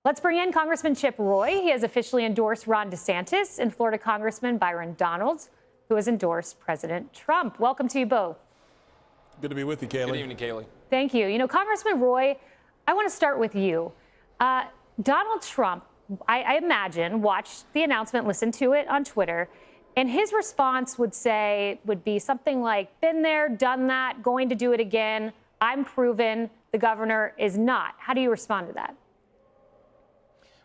Let's bring in Congressman Chip Roy. He has officially endorsed Ron DeSantis and Florida Congressman Byron Donalds, who has endorsed President Trump. Welcome to you both. Good to be with you, Kaylee. Good evening, Kaylee. Thank you. You know, Congressman Roy, I want to start with you. Donald Trump, I imagine, watched the announcement, listened to it on Twitter, and his response would be something like, been there, done that, going to do it again. I'm proven. The governor is not. How do you respond to that?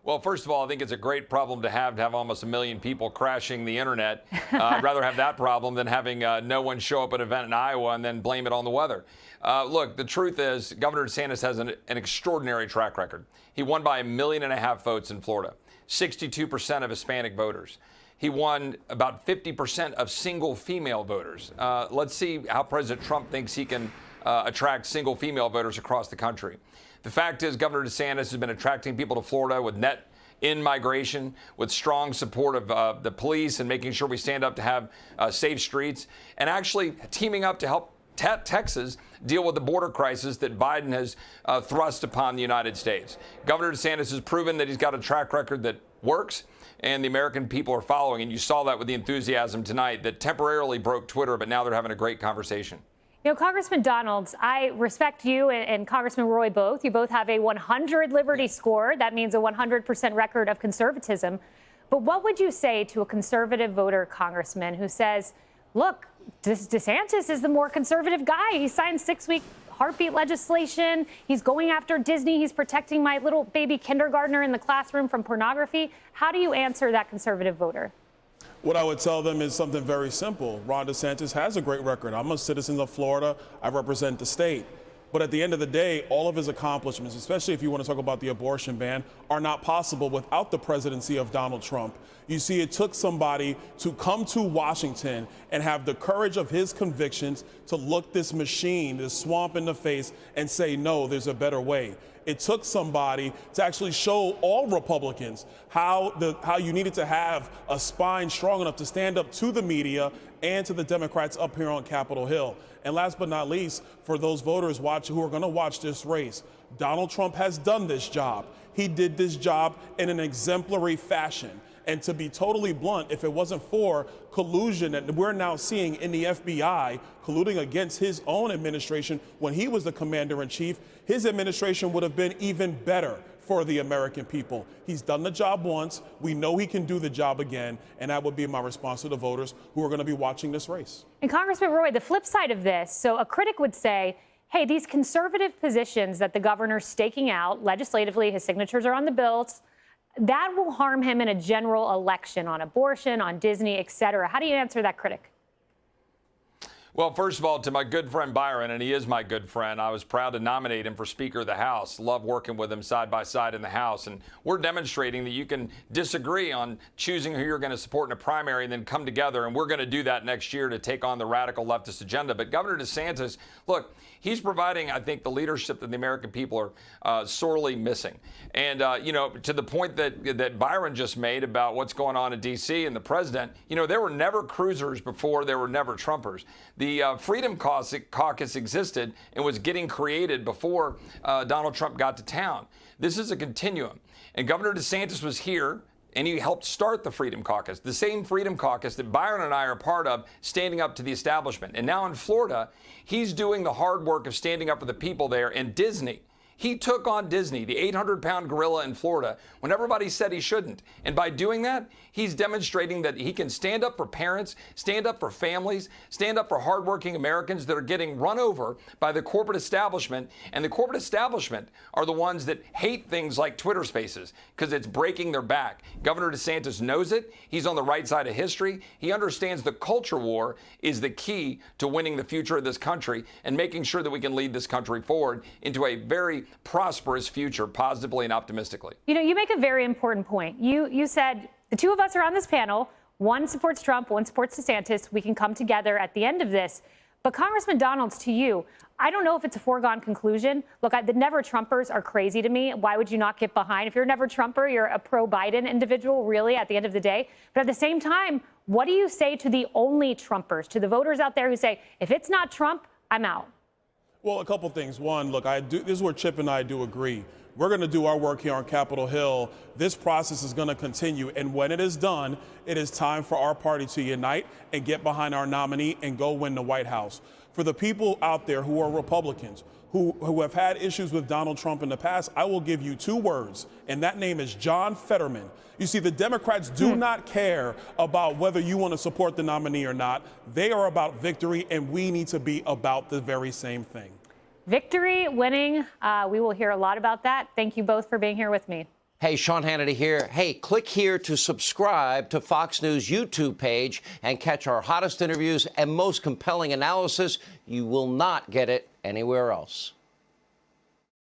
Well, first of all, I think it's a great problem to have almost 1 million people crashing the internet. I'd rather have that problem than having no one show up at an event in Iowa and then blame it on the weather. Look, the truth is Governor DeSantis has an extraordinary track record. He won by 1.5 million votes in Florida, 62% of Hispanic voters. He won about 50% of single female voters. Let's see how President Trump thinks he can attract single female voters across the country. The fact is, Governor DeSantis has been attracting people to Florida with net in-migration, with strong support of the police and making sure we stand up to have safe streets, and actually teaming up to help Texas deal with the border crisis that Biden has thrust upon the United States. Governor DeSantis has proven that he's got a track record that works, and the American people are following. And you saw that with the enthusiasm tonight that temporarily broke Twitter, but now they're having a great conversation. You know, Congressman Donalds, I respect you and Congressman Roy both. You both have a 100 Liberty score. That means a 100% record of conservatism. But what would you say to a conservative voter congressman who says, look, DeSantis is the more conservative guy. He signed 6-week heartbeat legislation. He's going after Disney. He's protecting my little baby kindergartner in the classroom from pornography. How do you answer that conservative voter? What I would tell them is something very simple. Ron DeSantis has a great record. I'm a citizen of Florida. I represent the state. But at the end of the day, all of his accomplishments, especially if you want to talk about the abortion ban, are not possible without the presidency of Donald Trump. You see, it took somebody to come to Washington and have the courage of his convictions to look this machine, this swamp in the face and say, no, there's a better way. It took somebody to actually show all Republicans how you needed to have a spine strong enough to stand up to the media and to the Democrats up here on Capitol Hill. And last but not least, for those voters who are going to watch this race, Donald Trump has done this job. He did this job in an exemplary fashion. And to be totally blunt, if it wasn't for collusion that we're now seeing in the FBI colluding against his own administration when he was the commander-in-chief, his administration would have been even better for the American people. He's done the job once. We know he can do the job again. And that would be my response to the voters who are going to be watching this race. And Congressman Roy, the flip side of this, so a critic would say, hey, these conservative positions that the governor's staking out legislatively, his signatures are on the bills, that will harm him in a general election on abortion, on Disney, et cetera. How do you answer that critic? Well, first of all, to my good friend Byron, and he is my good friend, I was proud to nominate him for Speaker of the House. Love working with him side by side in the House. And we're demonstrating that you can disagree on choosing who you're going to support in a primary and then come together. And we're going to do that next year to take on the radical leftist agenda. But Governor DeSantis, look, he's providing, I think, the leadership that the American people are sorely missing. And, you know, to the point that Byron just made about what's going on in D.C. and the president, you know, there were never cruisers before, there were never Trumpers. The Freedom Caucus existed and was getting created before Donald Trump got to town. This is a continuum. And Governor DeSantis was here, and he helped start the Freedom Caucus, the same Freedom Caucus that Byron and I are part of, standing up to the establishment. And now in Florida, he's doing the hard work of standing up for the people there. And Disney, he took on Disney, the 800-pound gorilla in Florida, when everybody said he shouldn't. And by doing that, he's demonstrating that he can stand up for parents, stand up for families, stand up for hardworking Americans that are getting run over by the corporate establishment. And the corporate establishment are the ones that hate things like Twitter Spaces because it's breaking their back. Governor DeSantis knows it. He's on the right side of history. He understands the culture war is the key to winning the future of this country and making sure that we can lead this country forward into a very prosperous future, positively and optimistically. You know, you make a very important point. You said the two of us are on this panel. One supports Trump, one supports DeSantis. We can come together at the end of this. But Congressman Donalds, to you, I don't know if it's a foregone conclusion. Look, the never Trumpers are crazy to me. Why would you not get behind? If you're a never Trumper, you're a pro-Biden individual, really, at the end of the day. But at the same time, what do you say to the only Trumpers, to the voters out there who say, if it's not Trump, I'm out? Well, a couple things. One, look, this is where Chip and I do agree. We're going to do our work here on Capitol Hill. This process is going to continue. And when it is done, it is time for our party to unite and get behind our nominee and go win the White House. For the people out there who are Republicans, who have had issues with Donald Trump in the past, I will give you 2 words, and that name is John Fetterman. You see, the Democrats do not care about whether you want to support the nominee or not. They are about victory, and we need to be about the very same thing. Victory, winning. We will hear a lot about that. Thank you both for being here with me. Hey, Sean Hannity here. Hey, click here to subscribe to Fox News YouTube page and catch our hottest interviews and most compelling analysis. You will not get it anywhere else.